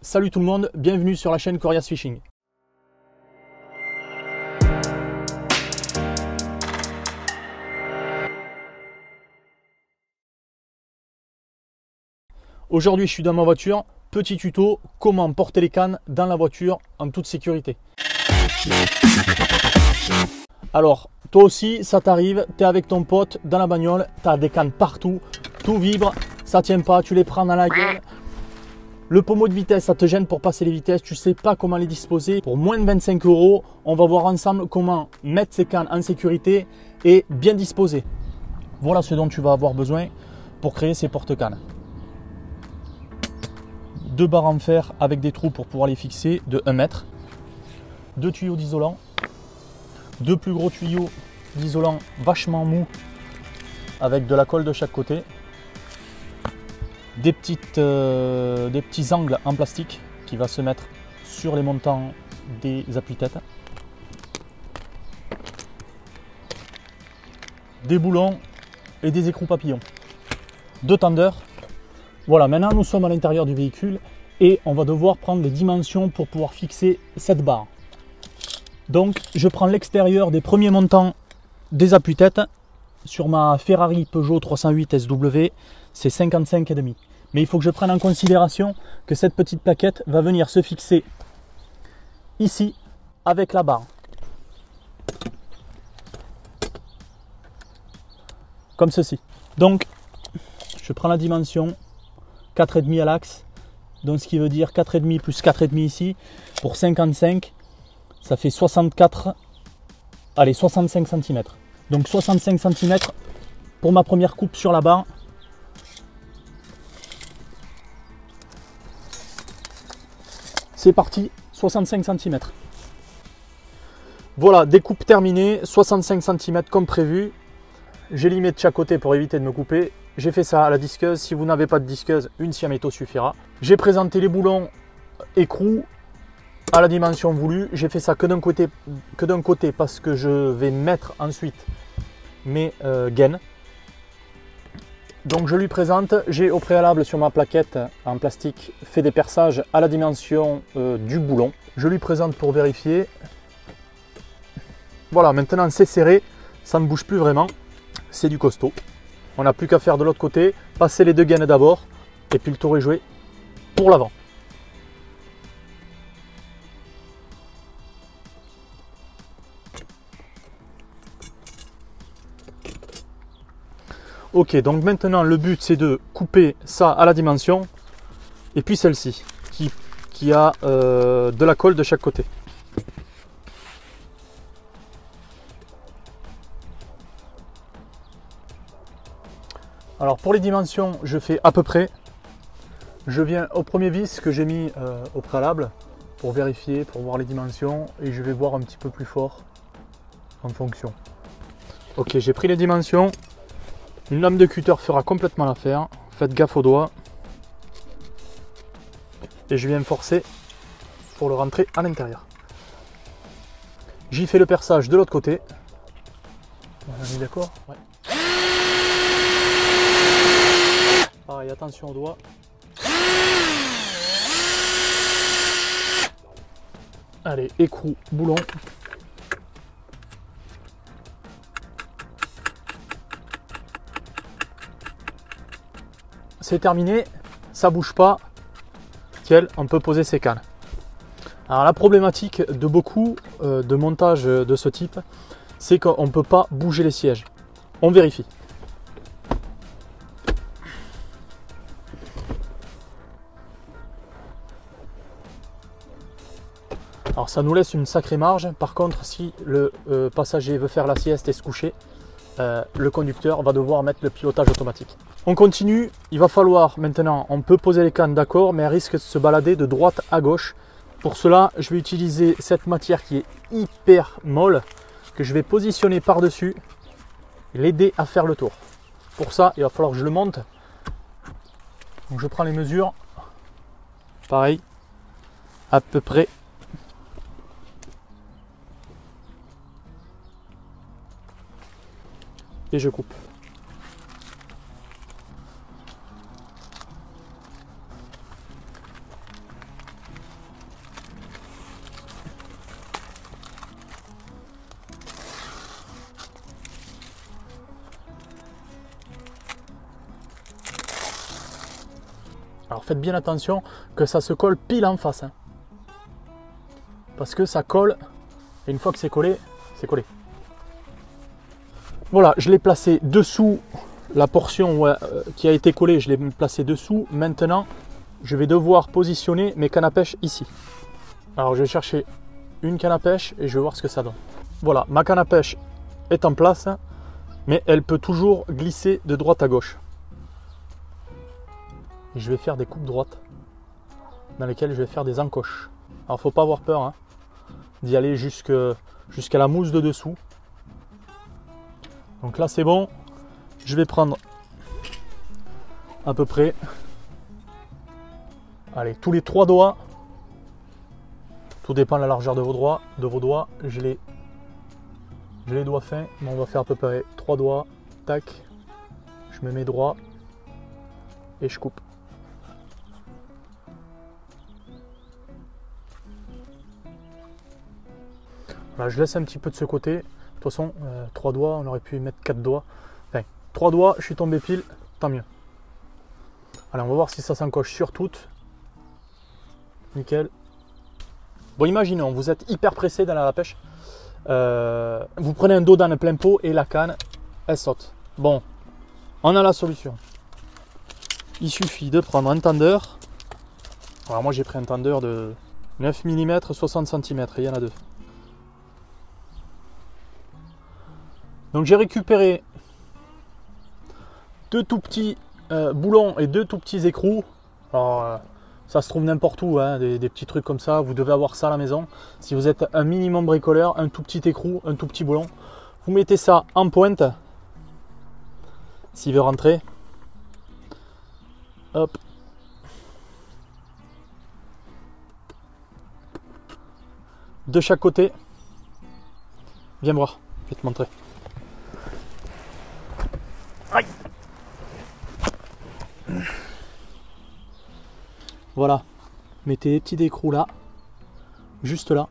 Salut tout le monde, bienvenue sur la chaîne Corias Fishing. Aujourd'hui je suis dans ma voiture, petit tuto, comment porter les cannes dans la voiture en toute sécurité. Alors, toi aussi ça t'arrive, tu es avec ton pote dans la bagnole, tu as des cannes partout, tout vibre, ça tient pas, tu les prends dans la gueule. Le pommeau de vitesse, ça te gêne pour passer les vitesses, tu ne sais pas comment les disposer. Pour moins de 25 €, on va voir ensemble comment mettre ces cannes en sécurité et bien disposées. Voilà ce dont tu vas avoir besoin pour créer ces porte-cannes. 2 barres en fer avec des trous pour pouvoir les fixer de 1 mètre. 2 tuyaux d'isolant. 2 plus gros tuyaux d'isolant vachement mou avec de la colle de chaque côté. Des petits angles en plastique qui va se mettre sur les montants des appuis-têtes. Des boulons et des écrous papillons. 2 tendeurs. Voilà, maintenant nous sommes à l'intérieur du véhicule et on va devoir prendre les dimensions pour pouvoir fixer cette barre. Donc je prends l'extérieur des premiers montants des appuis-têtes. Sur ma Ferrari Peugeot 308 SW, c'est 55,5. Mais il faut que je prenne en considération que cette petite plaquette va venir se fixer ici avec la barre. Comme ceci. Donc, je prends la dimension 4,5 à l'axe. Donc, ce qui veut dire 4,5 plus 4,5 ici. Pour 55, ça fait 65 cm. Donc 65 cm pour ma première coupe sur la barre. C'est parti, 65 cm. Voilà, découpe terminée, 65 cm comme prévu. J'ai limé de chaque côté pour éviter de me couper. J'ai fait ça à la disqueuse. Si vous n'avez pas de disqueuse, une Siameto suffira. J'ai présenté les boulons écrous à la dimension voulue. J'ai fait ça que d'un côté parce que je vais mettre ensuite mes gaines. Donc je lui présente, j'ai au préalable sur ma plaquette en plastique fait des perçages à la dimension du boulon. Je lui présente pour vérifier. Voilà, maintenant c'est serré, ça ne bouge plus vraiment, c'est du costaud. On n'a plus qu'à faire de l'autre côté, passer les 2 gaines d'abord et puis le tour est joué pour l'avant. Ok, donc maintenant le but c'est de couper ça à la dimension et puis celle-ci qui a de la colle de chaque côté. Alors pour les dimensions, je fais à peu près. Je viens au premier vis que j'ai mis au préalable pour vérifier, pour voir les dimensions et je vais voir un petit peu plus fort en fonction. Ok, j'ai pris les dimensions. Une lame de cutter fera complètement l'affaire. Faites gaffe aux doigts. Et je viens me forcer pour le rentrer à l'intérieur. J'y fais le perçage de l'autre côté. On est d'accord? Ouais. Pareil, attention aux doigts. Allez, écrou, boulon. C'est terminé, ça bouge pas, nickel, on peut poser ses cannes. Alors la problématique de beaucoup de montages de ce type, c'est qu'on ne peut pas bouger les sièges. On vérifie. Alors ça nous laisse une sacrée marge, par contre si le passager veut faire la sieste et se coucher, le conducteur va devoir mettre le pilotage automatique. On continue, il va falloir maintenant, on peut poser les cannes d'accord, mais elles risquent de se balader de droite à gauche. Pour cela, je vais utiliser cette matière qui est hyper molle, que je vais positionner par-dessus, l'aider à faire le tour. Pour ça, il va falloir que je le monte. Donc je prends les mesures, pareil, à peu près. Et je coupe. Alors faites bien attention que ça se colle pile en face. Hein. Parce que ça colle, et une fois que c'est collé, c'est collé. Voilà, je l'ai placé dessous la portion qui a été collée, je l'ai placé dessous. Maintenant, je vais devoir positionner mes cannes à pêche ici. Alors je vais chercher une canne à pêche et je vais voir ce que ça donne. Voilà, ma canne à pêche est en place, mais elle peut toujours glisser de droite à gauche. Et je vais faire des coupes droites dans lesquelles je vais faire des encoches. Alors faut pas avoir peur hein, d'y aller jusqu'à la mousse de dessous. Donc là c'est bon. Je vais prendre à peu près, allez, tous les 3 doigts. Tout dépend de la largeur de vos doigts. J'ai les doigts fins, mais on va faire à peu près 3 doigts. Tac, je me mets droit et je coupe. Voilà, je laisse un petit peu de ce côté. De toute façon, 3 doigts, on aurait pu mettre 4 doigts. Enfin, 3 doigts, je suis tombé pile, tant mieux. Allez, on va voir si ça s'encoche sur toutes. Nickel. Bon, imaginons, vous êtes hyper pressé dans la pêche. Vous prenez un dos dans le plein pot et la canne, elle saute. Bon, on a la solution. Il suffit de prendre un tendeur. Alors moi j'ai pris un tendeur de 9 mm 60 cm, il y en a 2. Donc j'ai récupéré 2 tout petits boulons et 2 tout petits écrous. Alors ça se trouve n'importe où, hein, des petits trucs comme ça, vous devez avoir ça à la maison. Si vous êtes un minimum bricoleur, un tout petit écrou, un tout petit boulon, vous mettez ça en pointe, s'il veut rentrer. Hop. De chaque côté. Viens voir, je vais te montrer. Aïe. Voilà, mettez des petits écrous là, juste là,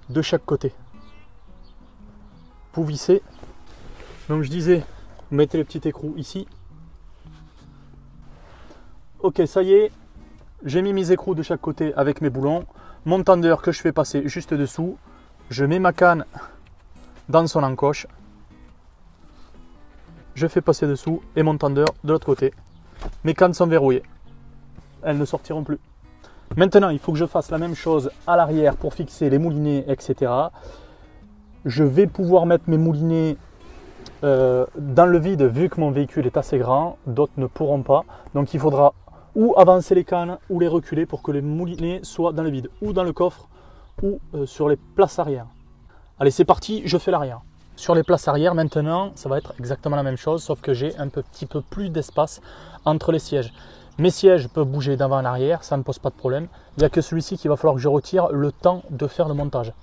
de chaque côté. Vous vissez. Donc je disais, vous mettez les petits écrous ici. Ok, ça y est, j'ai mis mes écrous de chaque côté avec mes boulons. Mon tendeur que je fais passer juste dessous. Je mets ma canne dans son encoche. Je fais passer dessous et mon tendeur de l'autre côté. Mes cannes sont verrouillées. Elles ne sortiront plus. Maintenant, il faut que je fasse la même chose à l'arrière pour fixer les moulinets, etc. Je vais pouvoir mettre mes moulinets dans le vide vu que mon véhicule est assez grand. D'autres ne pourront pas. Donc il faudra ou avancer les cannes ou les reculer pour que les moulinets soient dans le vide, ou dans le coffre, ou sur les places arrière. Allez, c'est parti, je fais l'arrière. Sur les places arrière, maintenant, ça va être exactement la même chose, sauf que j'ai un petit peu plus d'espace entre les sièges. Mes sièges peuvent bouger d'avant en arrière, ça ne pose pas de problème. Il n'y a que celui-ci qu'il va falloir que je retire le temps de faire le montage.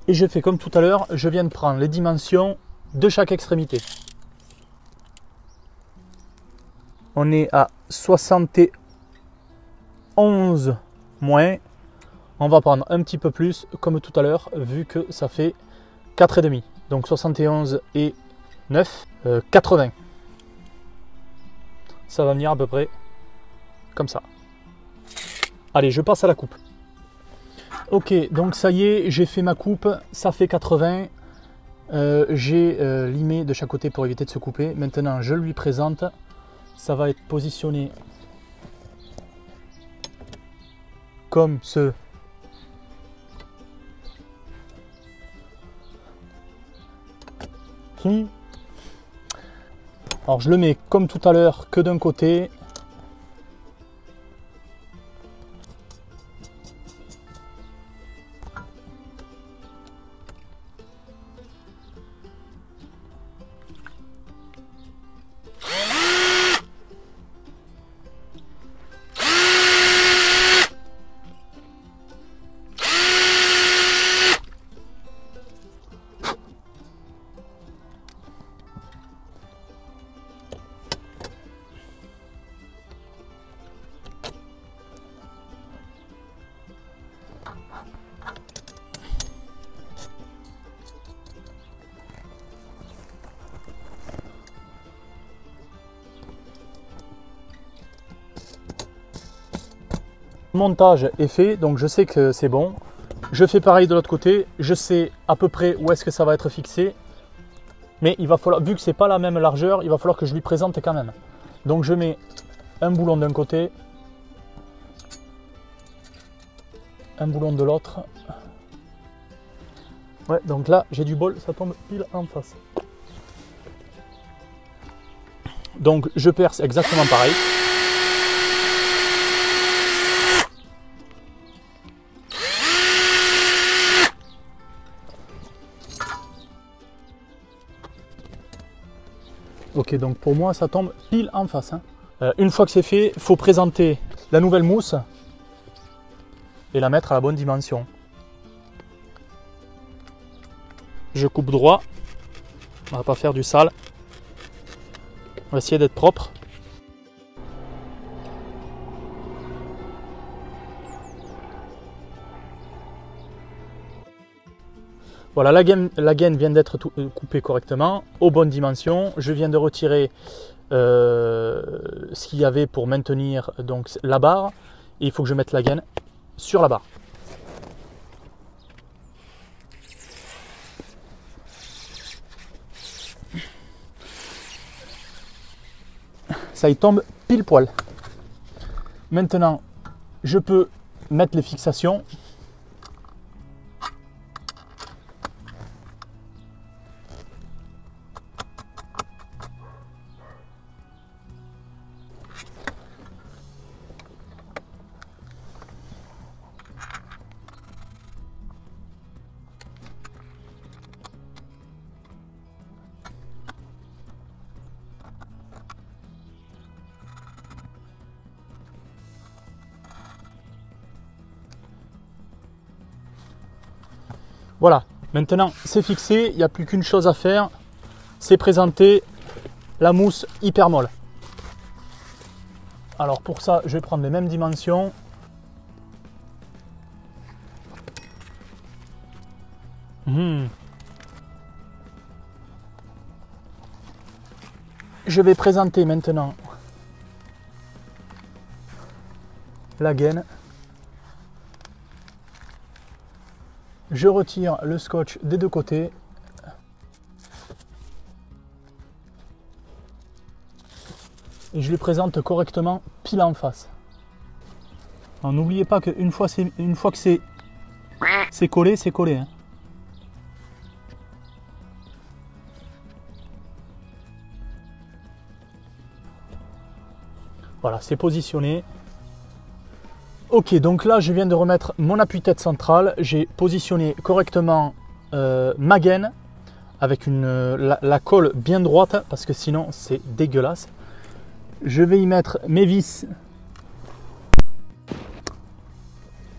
Et je fais comme tout à l'heure, je viens de prendre les dimensions de chaque extrémité. On est à 71 moins. On va prendre un petit peu plus, comme tout à l'heure, vu que ça fait 4,5. Donc 71 et 9, 80. Ça va venir à peu près comme ça. Allez, je passe à la coupe. Ok, donc ça y est, j'ai fait ma coupe, ça fait 80. J'ai limé de chaque côté pour éviter de se couper. Maintenant, je lui présente. Ça va être positionné comme ce. Alors je le mets comme tout à l'heure que d'un côté. Le montage est fait, donc je sais que c'est bon. Je fais pareil de l'autre côté, je sais à peu près où est-ce que ça va être fixé. Mais il va falloir, vu que c'est pas la même largeur, il va falloir que je lui présente quand même. Donc je mets un boulon d'un côté, un boulon de l'autre. Ouais, donc là j'ai du bol, ça tombe pile en face. Donc je perce exactement pareil. Ok, donc pour moi ça tombe pile en face. Hein. Une fois que c'est fait, il faut présenter la nouvelle mousse et la mettre à la bonne dimension. Je coupe droit, on va pas faire du sale. On va essayer d'être propre. Voilà, la gaine vient d'être coupée correctement, aux bonnes dimensions. Je viens de retirer ce qu'il y avait pour maintenir donc, la barre. Et il faut que je mette la gaine sur la barre. Ça y tombe pile poil. Maintenant, je peux mettre les fixations. Voilà, maintenant c'est fixé, il n'y a plus qu'une chose à faire, c'est présenter la mousse hyper molle. Alors pour ça, je vais prendre les mêmes dimensions. Je vais présenter maintenant la gaine. Je retire le scotch des deux côtés. Et je lui présente correctement pile en face. N'oubliez pas qu'une fois, que c'est collé, c'est collé. Hein. Voilà, c'est positionné. Ok, donc là je viens de remettre mon appuie-tête central, j'ai positionné correctement ma gaine avec la colle bien droite parce que sinon c'est dégueulasse. Je vais y mettre mes vis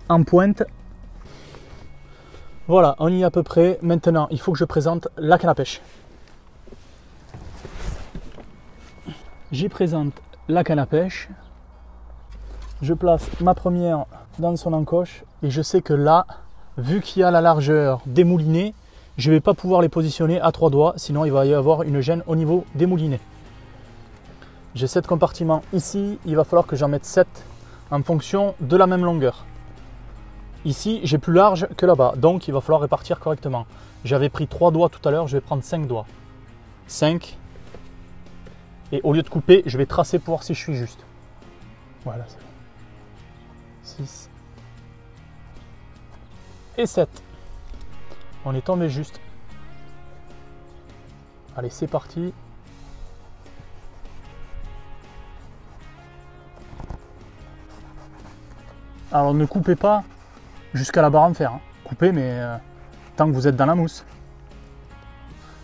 en pointe. Voilà, on y est à peu près. Maintenant il faut que je présente la canne à pêche. J'y présente la canne à pêche. Je place ma première dans son encoche et je sais que là, vu qu'il y a la largeur des moulinets, je ne vais pas pouvoir les positionner à 3 doigts, sinon il va y avoir une gêne au niveau des moulinets. J'ai 7 compartiments ici, il va falloir que j'en mette 7 en fonction de la même longueur. Ici, j'ai plus large que là-bas, donc il va falloir répartir correctement. J'avais pris 3 doigts tout à l'heure, je vais prendre 5 doigts. 5. Et au lieu de couper, je vais tracer pour voir si je suis juste. Voilà, c'est bon. 6 et 7. On est tombé juste. Allez, c'est parti. Alors ne coupez pas jusqu'à la barre en fer. Hein. Coupez, mais tant que vous êtes dans la mousse.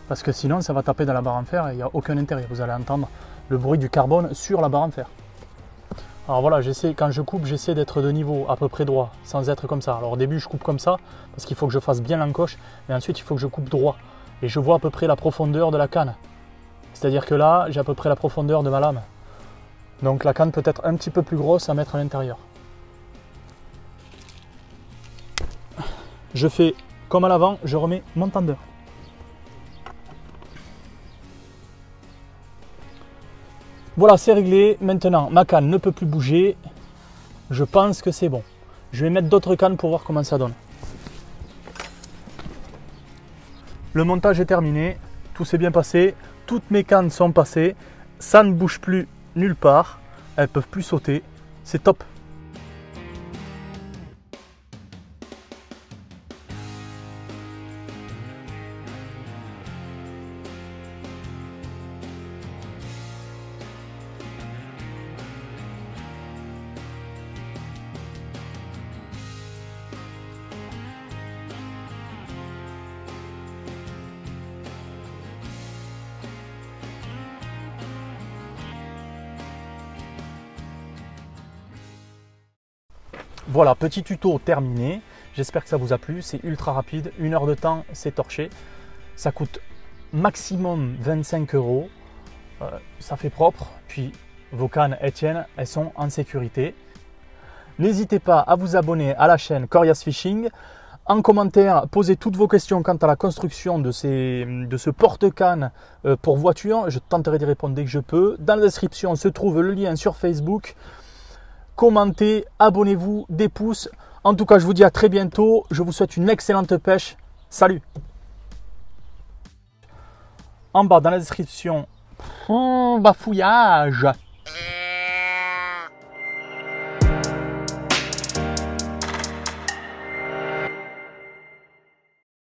Parce que sinon, ça va taper dans la barre en fer et il n'y a aucun intérêt. Vous allez entendre le bruit du carbone sur la barre en fer. Alors voilà, quand je coupe, j'essaie d'être de niveau à peu près droit, sans être comme ça. Alors au début, je coupe comme ça, parce qu'il faut que je fasse bien l'encoche, mais ensuite, il faut que je coupe droit. Et je vois à peu près la profondeur de la canne. C'est-à-dire que là, j'ai à peu près la profondeur de ma lame. Donc la canne peut être un petit peu plus grosse à mettre à l'intérieur. Je fais comme à l'avant, je remets mon tendeur. Voilà, c'est réglé. Maintenant, ma canne ne peut plus bouger. Je pense que c'est bon. Je vais mettre d'autres cannes pour voir comment ça donne. Le montage est terminé, tout s'est bien passé, toutes mes cannes sont passées, ça ne bouge plus nulle part, elles ne peuvent plus sauter, c'est top. Voilà, petit tuto terminé. J'espère que ça vous a plu. C'est ultra rapide. 1 heure de temps, c'est torché. Ça coûte maximum 25 €. Ça fait propre. Puis vos cannes, elles tiennent. Elles sont en sécurité. N'hésitez pas à vous abonner à la chaîne Corias Fishing. En commentaire, posez toutes vos questions quant à la construction de ce porte-canne pour voiture. Je tenterai d'y répondre dès que je peux. Dans la description se trouve le lien sur Facebook. Commentez, abonnez-vous, des pouces. En tout cas, je vous dis à très bientôt. Je vous souhaite une excellente pêche. Salut! En bas dans la description, bafouillage.